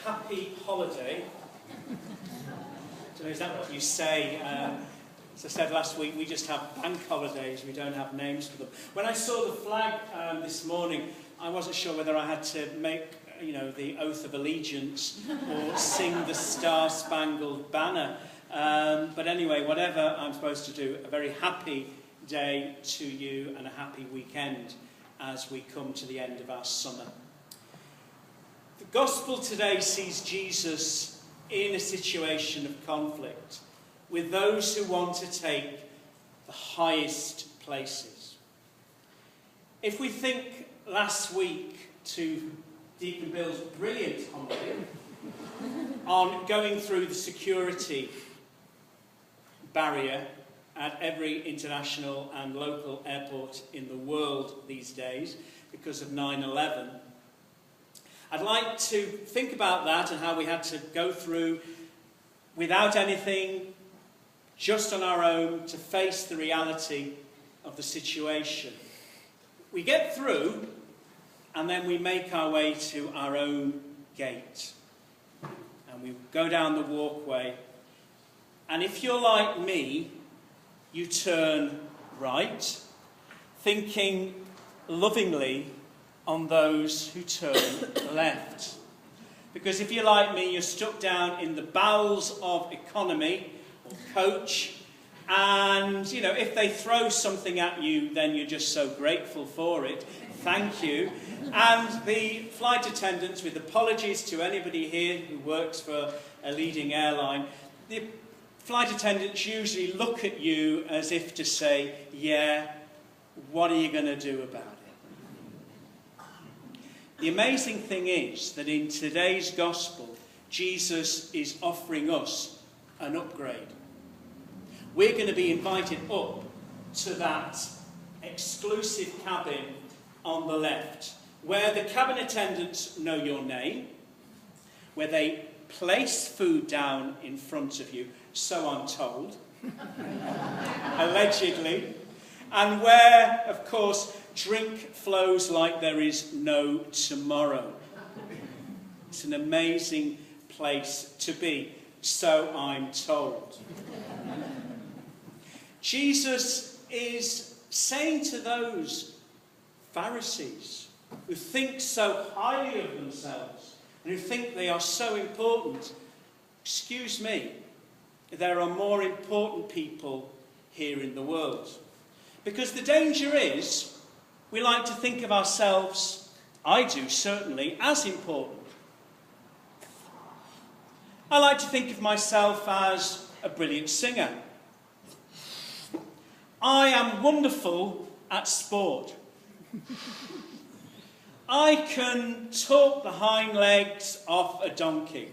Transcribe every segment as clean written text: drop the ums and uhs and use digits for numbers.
happy holiday. I don't know, is that what you say? As I said last week, we just have bank holidays. We don't have names for them. When I saw the flag this morning, I wasn't sure whether I had to make, the oath of allegiance or sing the Star-Spangled Banner. But anyway, whatever I'm supposed to do, a very happy day to you and a happy weekend as we come to the end of our summer. The Gospel today sees Jesus in a situation of conflict with those who want to take the highest places. If we think last week to Deacon Bill's brilliant homily on going through the security barrier at every international and local airport in the world these days because of 9/11, I'd like to think about that and how we had to go through without anything, just on our own, to face the reality of the situation. We get through, and then we make our way to our own gate. And we go down the walkway. And if you're like me, you turn right, thinking lovingly on those who turn left. Because if you're like me, you're stuck down in the bowels of economy or coach, and if they throw something at you, then you're just so grateful for it. Thank you. And the flight attendants, with apologies to anybody here who works for a leading airline, the flight attendants usually look at you as if to say, yeah, what are you going to do about it? The amazing thing is that in today's gospel, Jesus is offering us an upgrade. We're going to be invited up to that exclusive cabin on the left, where the cabin attendants know your name, where they place food down in front of you, so I'm told, allegedly, and where, of course, drink flows like there is no tomorrow. It's an amazing place to be, so I'm told. Jesus is saying to those Pharisees who think so highly of themselves and who think they are so important, excuse me, there are more important people here in the world. Because the danger is, we like to think of ourselves, I do certainly, as important. I like to think of myself as a brilliant singer. I am wonderful at sport. I can talk the hind legs off a donkey.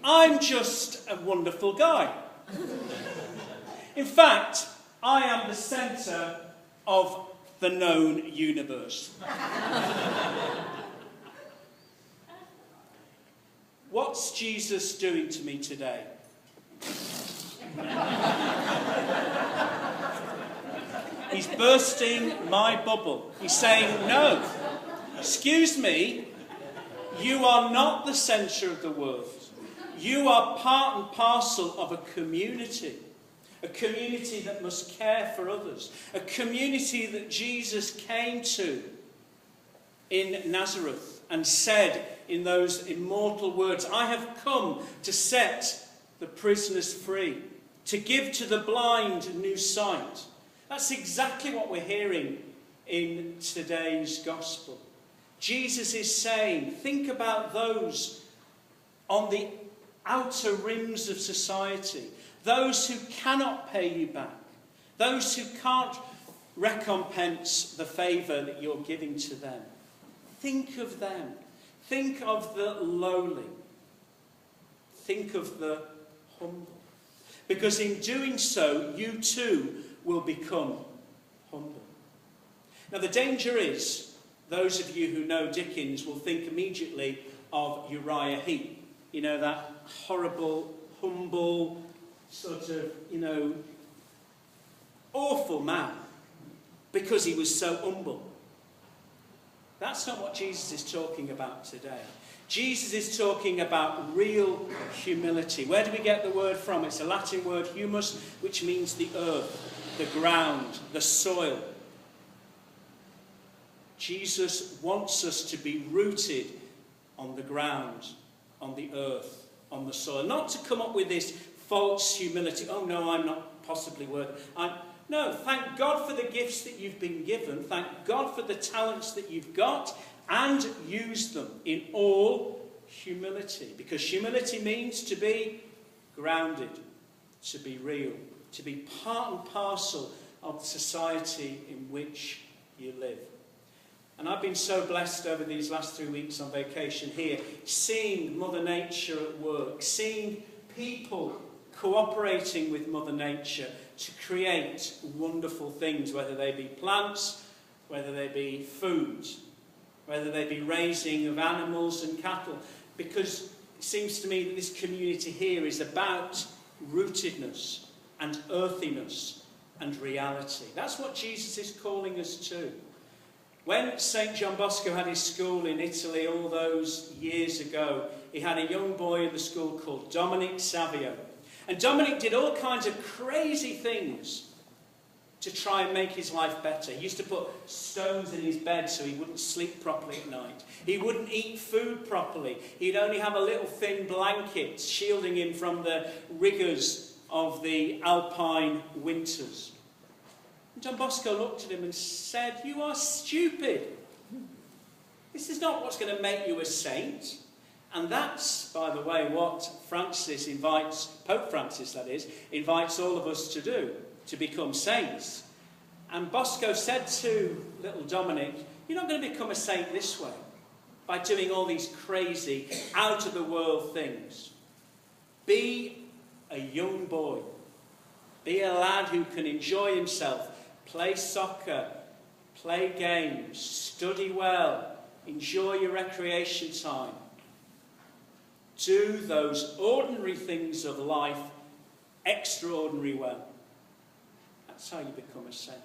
I'm just a wonderful guy. In fact, I am the centre of the known universe. What's Jesus doing to me today? He's bursting my bubble. He's saying, no, excuse me, you are not the centre of the world. You are part and parcel of a community that must care for others, a community that Jesus came to in Nazareth and said in those immortal words, I have come to set the prisoners free, to give to the blind new sight. That's exactly what we're hearing in today's gospel. Jesus is saying, think about those on the outer rims of society, those who cannot pay you back, those who can't recompense the favour that you're giving to them. Think of them. Think of the lowly. Think of the humble. Because in doing so, you too will become humble. Now the danger is, those of you who know Dickens will think immediately of Uriah Heep. You know, that horrible, humble, sort of, awful man. Because he was so humble. That's not what Jesus is talking about today. Jesus is talking about real humility. Where do we get the word from? It's a Latin word, humus, which means the earth, the ground, the soil. Jesus wants us to be rooted on the ground, on the earth, on the soil. Not to come up with this false humility. Oh no, I'm not possibly worthy. No, thank God for the gifts that you've been given. Thank God for the talents that you've got, and use them in all humility. Because humility means to be grounded, to be real, to be part and parcel of the society in which you live. And I've been so blessed over these last 3 weeks on vacation here, seeing Mother Nature at work, seeing people cooperating with Mother Nature to create wonderful things, whether they be plants, whether they be food, whether they be raising of animals and cattle. Because it seems to me that this community here is about rootedness and earthiness and reality. That's what Jesus is calling us to. When St. John Bosco had his school in Italy all those years ago, he had a young boy in the school called Dominic Savio. And Dominic did all kinds of crazy things to try and make his life better. He used to put stones in his bed so he wouldn't sleep properly at night. He wouldn't eat food properly. He'd only have a little thin blanket shielding him from the rigours of the alpine winters. And John Bosco looked at him and said, "You are stupid. This is not what's going to make you a saint." And that's, by the way, what Francis invites, Pope Francis that is, invites all of us to do, to become saints. And Bosco said to little Dominic, "You're not going to become a saint this way, by doing all these crazy, out-of-the-world things. Be a young boy. Be a lad who can enjoy himself, play soccer, play games, study well, enjoy your recreation time. Do those ordinary things of life extraordinary well." That's how you become a saint.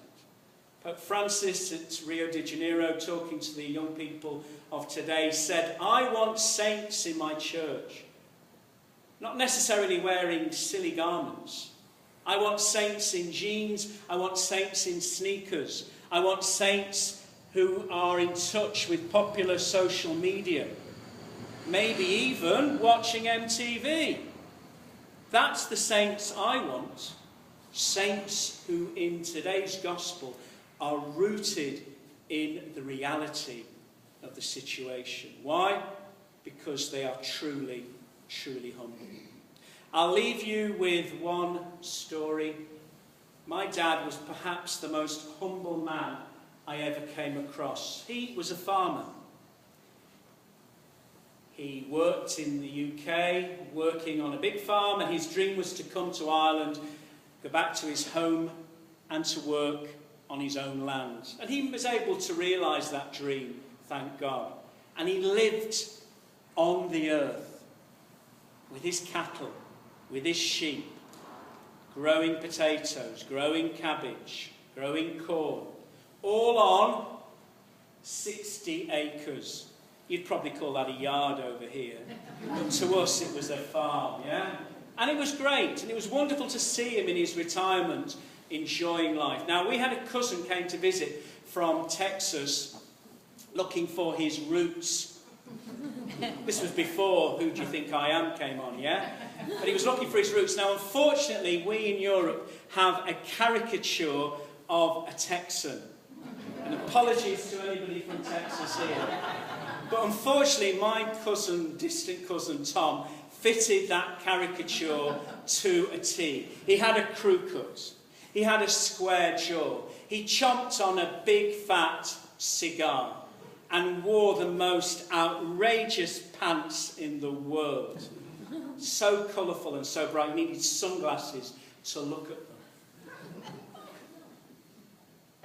Pope Francis at Rio de Janeiro, talking to the young people of today, said, "I want saints in my church. Not necessarily wearing silly garments. I want saints in jeans. I want saints in sneakers. I want saints who are in touch with popular social media. Maybe even watching MTV. That's the saints I want. Saints who in today's gospel are rooted in the reality of the situation. Why? Because they are truly, truly humble. I'll leave you with one story. My dad was perhaps the most humble man I ever came across. He was a farmer. He worked in the UK, working on a big farm, and his dream was to come to Ireland, go back to his home, and to work on his own land. And he was able to realise that dream, thank God. And he lived on the earth, with his cattle, with his sheep, growing potatoes, growing cabbage, growing corn, all on 60 acres. You'd probably call that a yard over here. But to us it was a farm, yeah? And it was great, and it was wonderful to see him in his retirement, enjoying life. Now, we had a cousin came to visit from Texas, looking for his roots. This was before Who Do You Think I Am came on, yeah? But he was looking for his roots. Now, unfortunately, we in Europe have a caricature of a Texan. And apologies to anybody from Texas here. But unfortunately, my cousin, distant cousin Tom, fitted that caricature to a T. He had a crew cut. He had a square jaw. He chomped on a big fat cigar and wore the most outrageous pants in the world. So colourful and so bright, you needed sunglasses to look at them.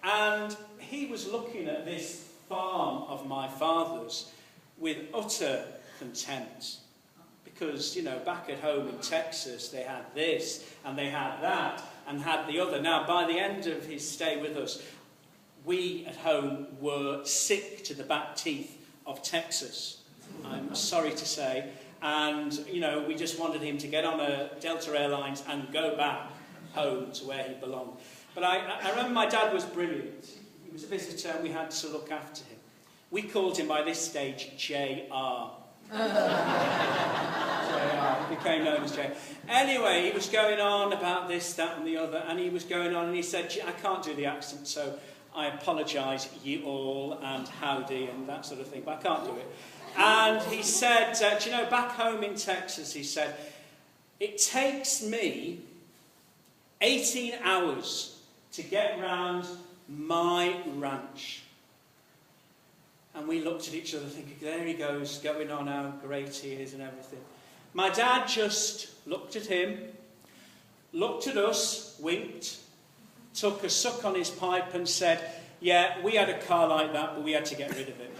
And he was looking at this farm of my father's with utter contempt. Because, you know, back at home in Texas, they had this, and they had that, and had the other. Now, by the end of his stay with us, we at home were sick to the back teeth of Texas, I'm sorry to say. And, you know, we just wanted him to get on a Delta Airlines and go back home to where he belonged. But I remember my dad was brilliant. He was a visitor and we had to look after him. We called him by this stage J.R. J.R. He became known as J. Anyway, he was going on about this, that and the other, and he was going on and he said, I can't do the accent, so I apologise, ye all, and howdy, and that sort of thing, but I can't do it. And he said, do you know, back home in Texas, he said, it takes me 18 hours to get round my ranch. And we looked at each other thinking, there he goes, going on how great he is and everything. My dad just looked at him, looked at us, winked, took a suck on his pipe and said, yeah, we had a car like that, but we had to get rid of it.